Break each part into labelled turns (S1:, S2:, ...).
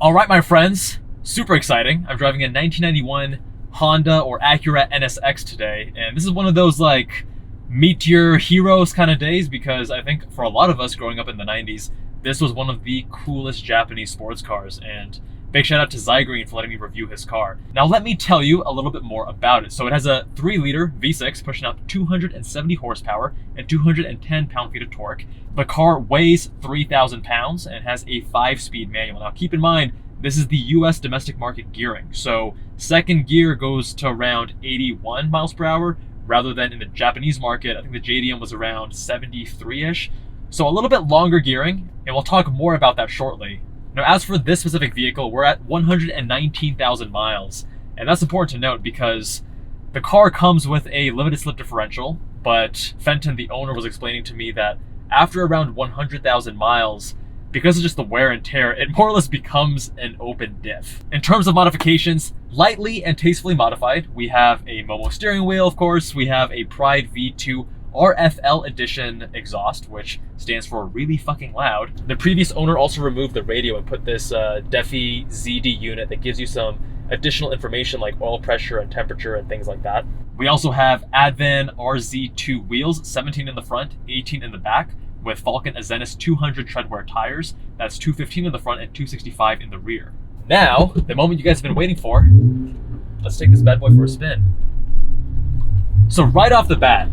S1: All right, my friends, super exciting. I'm driving a 1991 Honda or Acura NSX today, and this is one of those like meet your heroes kind of days because I think for a lot of us growing up in the 90s, this was one of the coolest Japanese sports cars, and big shout out to Zygrene for letting me review his car. Now let me tell you a little bit more about it. So it has a 3-liter V6 pushing out 270 horsepower and 210 pound-feet of torque. The car weighs 3,000 pounds and has a 5-speed manual. Now keep in mind, this is the US domestic market gearing. So second gear goes to around 81 miles per hour rather than in the Japanese market. I think the JDM was around 73-ish. So a little bit longer gearing, and we'll talk more about that shortly. Now, as for this specific vehicle, we're at 119,000 miles, and that's important to note because the car comes with a limited slip differential, but Fenton, the owner, was explaining to me that after around 100,000 miles, because of just the wear and tear, it more or less becomes an open diff. In terms of modifications, lightly and tastefully modified, we have a Momo steering wheel, of course, we have a Pride V2 RFL edition exhaust, which stands for really fucking loud. The previous owner also removed the radio and put this Defi ZD unit that gives you some additional information like oil pressure and temperature and things like that. We also have Advan RZII wheels, 17 in the front, 18 in the back, with Falken RT615K 200 treadwear tires. That's 215 in the front and 265 in the rear. Now, the moment you guys have been waiting for, let's take this bad boy for a spin. So right off the bat,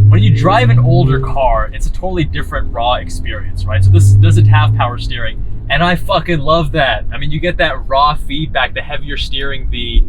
S1: when you drive an older car, it's a totally different raw experience, right? So this doesn't have power steering, and I fucking love that. I mean, you get that raw feedback, the heavier steering. The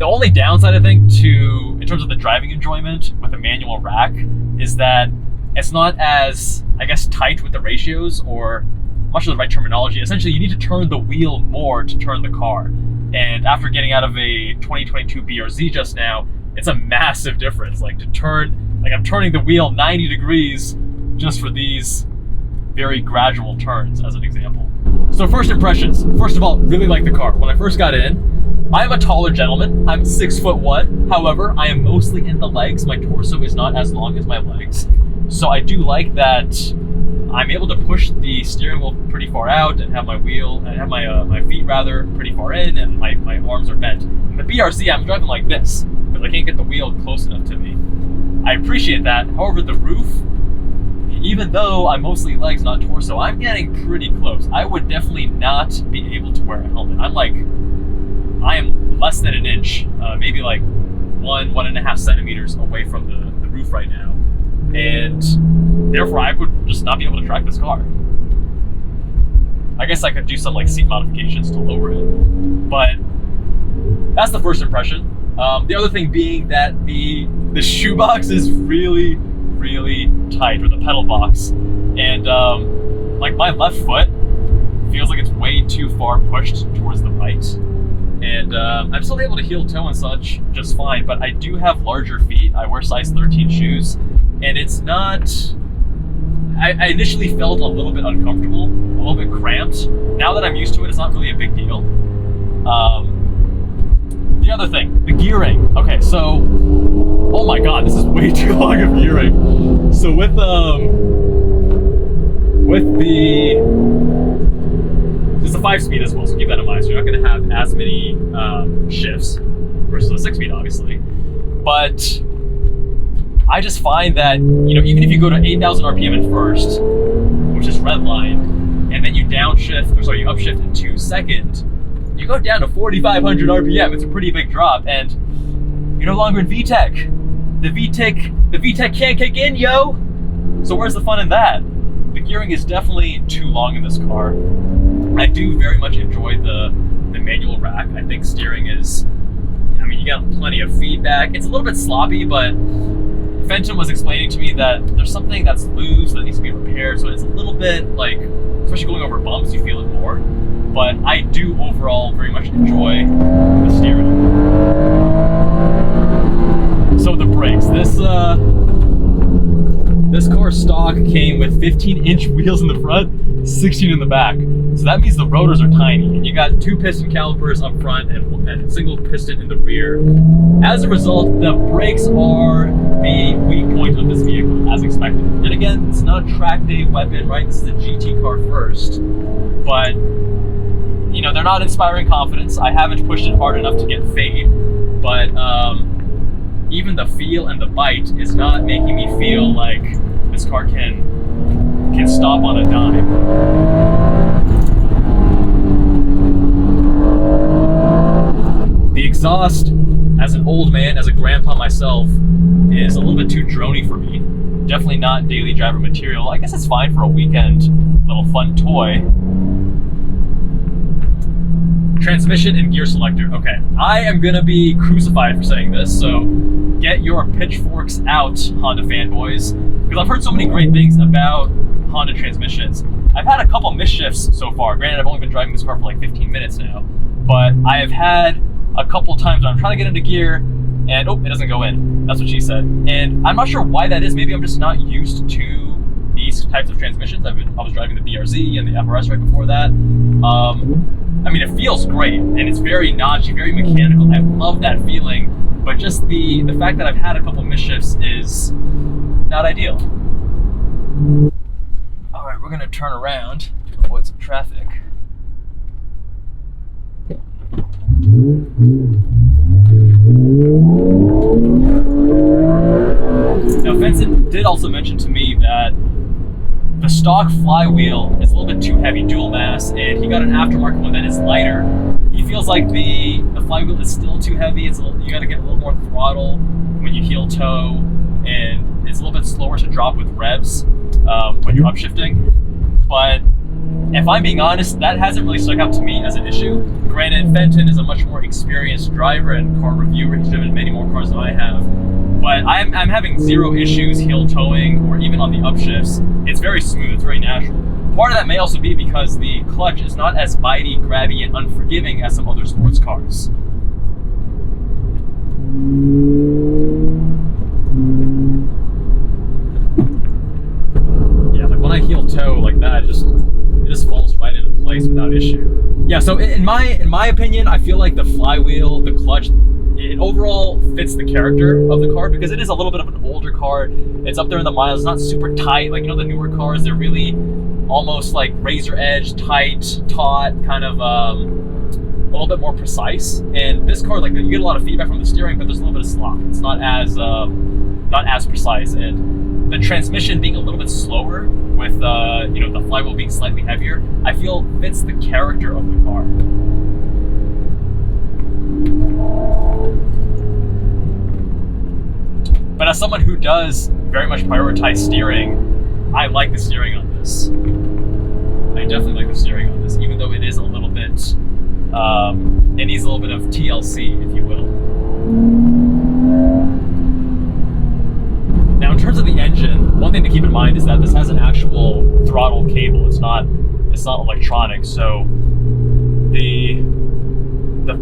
S1: only downside, I think, in terms of the driving enjoyment with a manual rack is that it's not as, I guess, tight with the ratios, or much of the right terminology. Essentially, you need to turn the wheel more to turn the car. And after getting out of a 2022 BRZ just now, it's a massive difference. Like I'm turning the wheel 90 degrees just for these very gradual turns, as an example. So first impressions. First of all, really like the car. When I first got in, I am a taller gentleman. I'm 6'1". However, I am mostly in the legs. My torso is not as long as my legs. So I do like that I'm able to push the steering wheel pretty far out and have my my feet rather pretty far in, and my arms are bent. In the BRZ, I'm driving like this because I can't get the wheel close enough to me. I appreciate that. However, the roof, even though I'm mostly legs, not torso, I'm getting pretty close. I would definitely not be able to wear a helmet. I am less than an inch, maybe like 1.5 centimeters away from the roof right now. And therefore I would just not be able to drive this car. I guess I could do some like seat modifications to lower it, but that's the first impression. The other thing being that the shoebox is really, really tight, or the pedal box, and like my left foot feels like it's way too far pushed towards the right, and I'm still able to heel toe and such just fine, but I do have larger feet. I wear size 13 shoes, and it's not, I initially felt a little bit uncomfortable, a little bit cramped. Now that I'm used to it, it's not really a big deal. The other thing, the gearing. Okay, so, oh my god, this is way too long of gearing. So with it's a 5-speed as well, so keep that in mind. So you're not gonna have as many shifts versus a 6-speed, obviously. But I just find that, you know, even if you go to 8,000 RPM in first, which is red line, and then you you upshift into second, you go down to 4,500 RPM. It's a pretty big drop, and you're no longer in VTEC. The VTEC can't kick in, yo! So where's the fun in that? The gearing is definitely too long in this car. I do very much enjoy the manual rack. I think steering is, I mean, you got plenty of feedback. It's a little bit sloppy, but Fenton was explaining to me that there's something that's loose that needs to be repaired, so it's a little bit like, especially going over bumps, you feel it more. But I do overall very much enjoy the steering. So the brakes. This car stock came with 15-inch wheels in the front, 16 in the back. So that means the rotors are tiny, and you got 2 piston calipers up front and single piston in the rear. As a result, the brakes are the weak point of this vehicle, as expected. And again, it's not a track day weapon, right? This is a GT car first, but they're not inspiring confidence. I haven't pushed it hard enough to get fade, but even the feel and the bite is not making me feel like this car can stop on a dime. The exhaust, as an old man, as a grandpa myself, is a little bit too drony for me. Definitely not daily driver material. I guess it's fine for a weekend little fun toy. Transmission and gear selector. Okay, I am gonna be crucified for saying this, so get your pitchforks out, Honda fanboys, because I've heard so many great things about Honda transmissions. I've had a couple misshifts so far. Granted, I've only been driving this car for like 15 minutes now, but I have had a couple times when I'm trying to get into gear and oh, it doesn't go in. That's what she said. And I'm not sure why that is. Maybe I'm just not used to these types of transmissions. I was driving the BRZ and the FRS right before that. I mean, it feels great and it's very notchy, very mechanical. I love that feeling, but just the fact that I've had a couple misshifts is not ideal. All right, we're gonna turn around to avoid some traffic. Now, Fenton did also mention to me that the stock flywheel is a little bit too heavy, dual mass, and he got an aftermarket one that is lighter. He feels like the flywheel is still too heavy. It's you got to get a little more throttle when you heel toe, and it's a little bit slower to drop with revs when you're upshifting. But if I'm being honest, that hasn't really stuck out to me as an issue. Granted, Fenton is a much more experienced driver and car reviewer. He's driven many more cars than I have. But I'm having zero issues heel towing or even on the upshifts. It's very smooth, it's very natural. Part of that may also be because the clutch is not as bitey, grabby, and unforgiving as some other sports cars. Yeah, like when I heel toe like that, it just falls right into place without issue. Yeah, so in my opinion, I feel like the flywheel, the clutch, it overall fits the character of the car because it is a little bit of an older car. It's up there in the miles. It's not super tight. Like, you know, the newer cars, they're really almost like razor edge, tight, taut, kind of a little bit more precise. And this car, like, you get a lot of feedback from the steering, but there's a little bit of slop. It's not as precise. And the transmission being a little bit slower with you know, the flywheel being slightly heavier, I feel fits the character of the car. But as someone who does very much prioritize steering, I like the steering on this. I definitely like the steering on this, even though it is a little bit, it needs a little bit of TLC, if you will. Now, in terms of the engine, one thing to keep in mind is that this has an actual throttle cable. It's not electronic, so the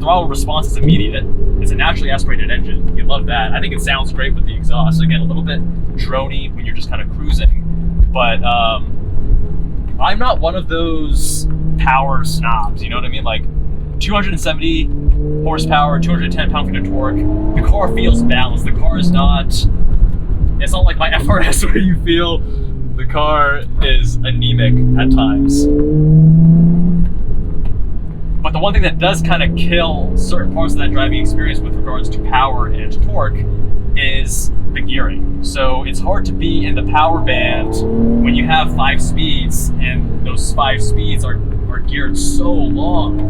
S1: throttle response is immediate. It's a naturally aspirated engine. You love that. I think it sounds great with the exhaust. Again, a little bit drony when you're just kind of cruising, but I'm not one of those power snobs, you know what I mean? Like 270 horsepower, 210 pound-feet of torque. The car feels balanced. The car is not, it's not like my FRS where you feel the car is anemic at times. But the one thing that does kind of kill certain parts of that driving experience with regards to power and torque is the gearing. So it's hard to be in the power band when you have 5 speeds and those 5 speeds are geared so long.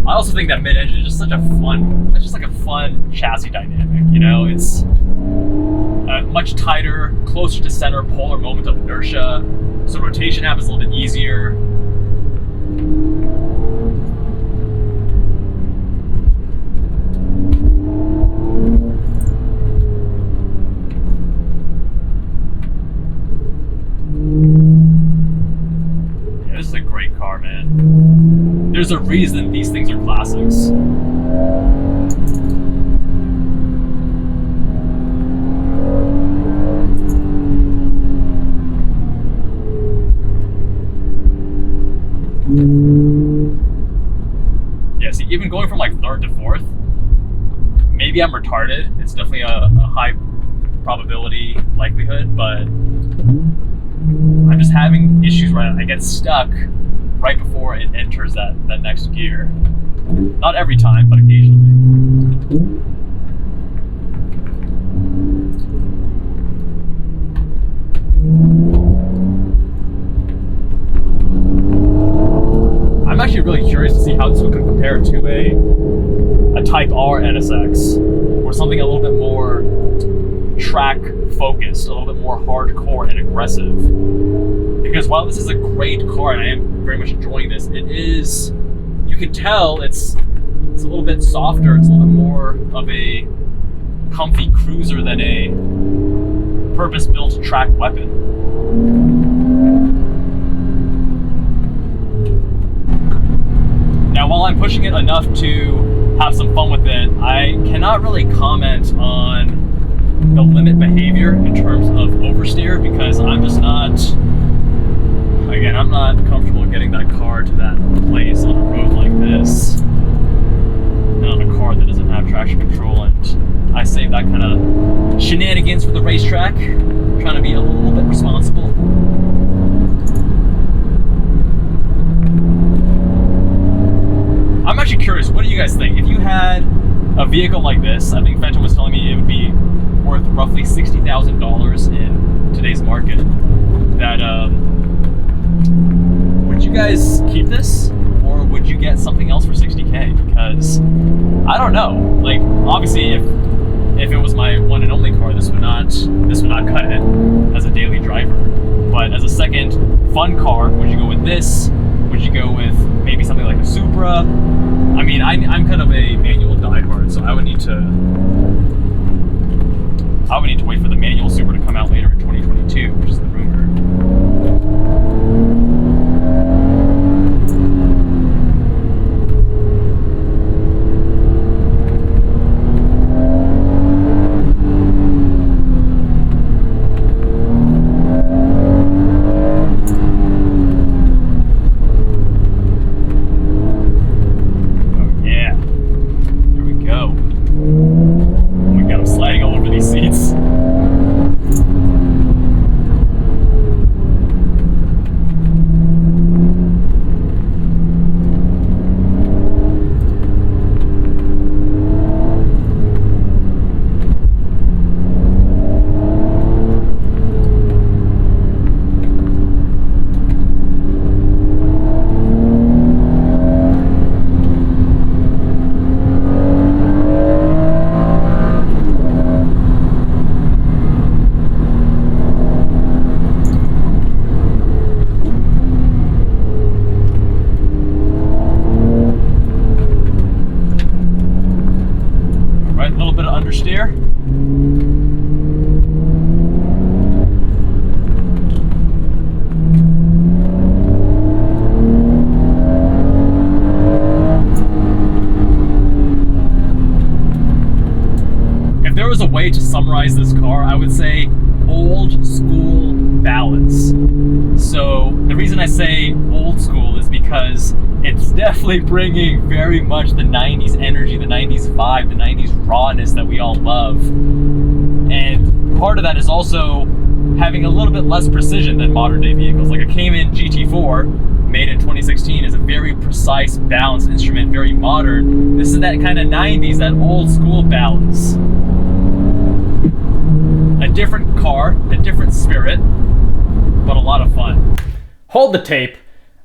S1: I also think that mid-engine is just such a fun, it's just like a fun chassis dynamic, you know? It's much tighter, closer to center, polar moment of inertia, so rotation happens a little bit easier. Yeah, this is a great car, man. There's a reason these things are classics. Yeah, see, even going from like 3rd to 4th, maybe I'm retarded. It's definitely a high probability likelihood, but I'm just having issues where I get stuck right before it enters that next gear. Not every time, but occasionally. I'm actually really curious to see how this would compare to a Type R NSX, or something a little bit more track focused, a little bit more hardcore and aggressive. Because while this is a great car and I am very much enjoying this, it is, you can tell it's a little bit softer, it's a little bit more of a comfy cruiser than a purpose-built track weapon. Now, while I'm pushing it enough to have some fun with it, I cannot really comment on the limit behavior in terms of oversteer, because I'm just not, again, I'm not comfortable getting that car to that place on a road like this, and on a car that doesn't have traction control. And I save that kind of shenanigans for the racetrack, trying to be a little bit responsible. I'm actually curious, what do you guys think? If you had a vehicle like this, I think Fenton was telling me it would be worth roughly $60,000 in today's market, that would you guys keep this, or would you get something else for $60K? Because I don't know, like, obviously if it was my one and only car, this would not cut it as a daily driver. But as a second fun car, would you go with this? Would you go with maybe something like a Supra? I mean, I'm kind of a manual diehard, so I would need to wait for the manual Supra to come out later in 2022, which is the rumor. Understeer. If there was a way to summarize this car, I would say old school balance. So the reason I say old school is because it's definitely bringing very much the 90s energy, the 90s vibe, the 90s rawness that we all love. And part of that is also having a little bit less precision than modern day vehicles. Like a Cayman GT4, made in 2016, is a very precise, balanced instrument, very modern. This is that kind of 90s, that old school balance. A different car, a different spirit, but a lot of fun. Hold the tape.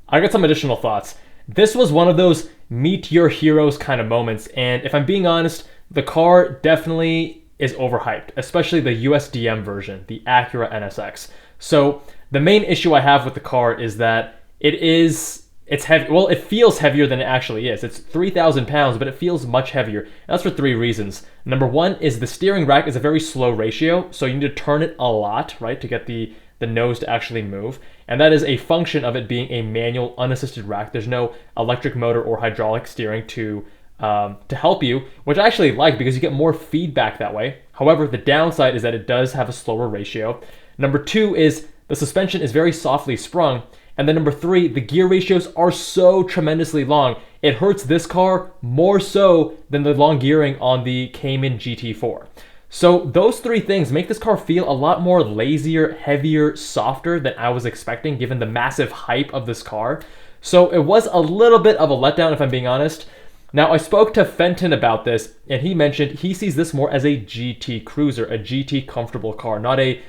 S1: I got some additional thoughts. This was one of those meet your heroes kind of moments, and if I'm being honest, the car definitely is overhyped, especially the USDM version, the Acura NSX. So the main issue I have with the car is that it's heavy. Well, it feels heavier than it actually is. It's 3,000 pounds, but it feels much heavier. And that's for 3 reasons. Number one is the steering rack is a very slow ratio, so you need to turn it a lot, right, to get the nose to actually move. And that is a function of it being a manual unassisted rack. There's no electric motor or hydraulic steering to help you, which I actually like because you get more feedback that way. However, the downside is that it does have a slower ratio. Number 2 is the suspension is very softly sprung. And then number 3, the gear ratios are so tremendously long. It hurts this car more so than the long gearing on the Cayman GT4. So those three things make this car feel a lot more lazier, heavier, softer than I was expecting given the massive hype of this car. So it was a little bit of a letdown if I'm being honest. Now I spoke to Fenton about this and he mentioned he sees this more as a GT cruiser, a GT comfortable car, not a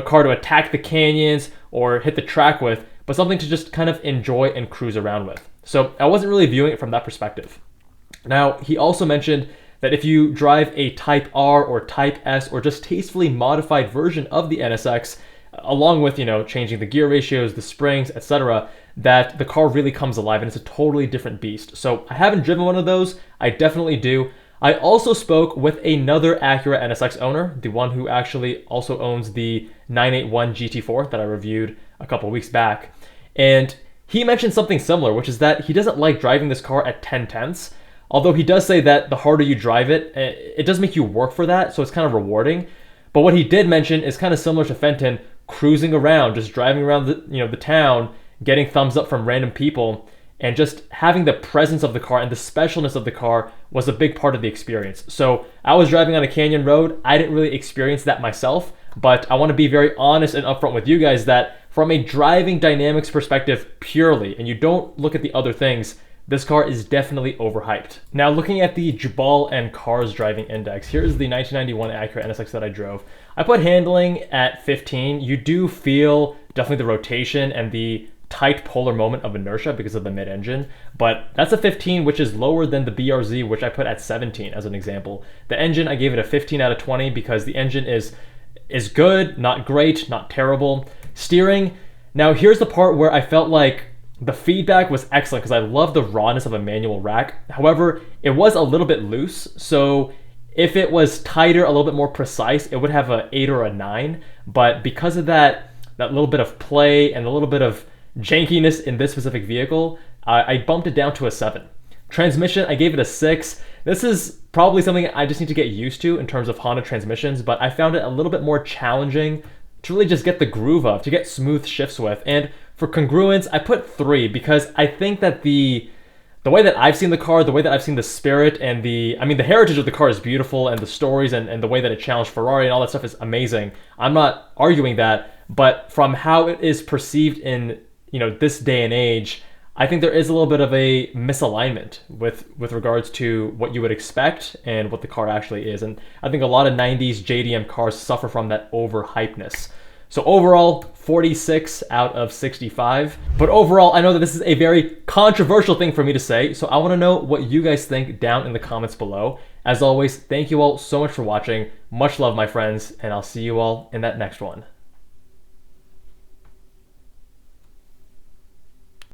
S1: car to attack the canyons or hit the track with, but something to just kind of enjoy and cruise around with. So I wasn't really viewing it from that perspective. Now he also mentioned that if you drive a Type R or Type S or just tastefully modified version of the NSX, along with, changing the gear ratios, the springs, etc., that the car really comes alive and it's a totally different beast. So I haven't driven one of those. I definitely do. I also spoke with another Acura NSX owner, the one who actually also owns the 981 GT4 that I reviewed a couple weeks back. And he mentioned something similar, which is that he doesn't like driving this car at 10/10ths. Although he does say that the harder you drive it, it does make you work for that, so it's kind of rewarding. But what he did mention is kind of similar to Fenton, cruising around, just driving around the town, getting thumbs up from random people, and just having the presence of the car and the specialness of the car was a big part of the experience. So I was driving on a canyon road. I didn't really experience that myself, but I want to be very honest and upfront with you guys that from a driving dynamics perspective purely, and you don't look at the other things, this car is definitely overhyped. Now looking at the Jubbal and Cars Driving Index, here's the 1991 Acura NSX that I drove. I put handling at 15. You do feel definitely the rotation and the tight polar moment of inertia because of the mid-engine, but that's a 15, which is lower than the BRZ, which I put at 17 as an example. The engine, I gave it a 15 out of 20 because the engine is good, not great, not terrible. Steering, now here's the part where I felt like the feedback was excellent because I love the rawness of a manual rack. However, it was a little bit loose, so if it was tighter, a little bit more precise, it would have an 8 or a 9. But because of that little bit of play and a little bit of jankiness in this specific vehicle, I bumped it down to a 7. Transmission, I gave it a 6. This is probably something I just need to get used to in terms of Honda transmissions, but I found it a little bit more challenging to really just get the groove of, to get smooth shifts with. And for congruence, I put 3 because I think that the way that I've seen the car, the way that I've seen the spirit and the heritage of the car is beautiful, and the stories and the way that it challenged Ferrari and all that stuff is amazing. I'm not arguing that, but from how it is perceived in, this day and age, I think there is a little bit of a misalignment with regards to what you would expect and what the car actually is. And I think a lot of 90s JDM cars suffer from that overhypeness. So overall, 46 out of 65. But overall, I know that this is a very controversial thing for me to say, so I want to know what you guys think down in the comments below. As always, thank you all so much for watching. Much love, my friends, and I'll see you all in that next one.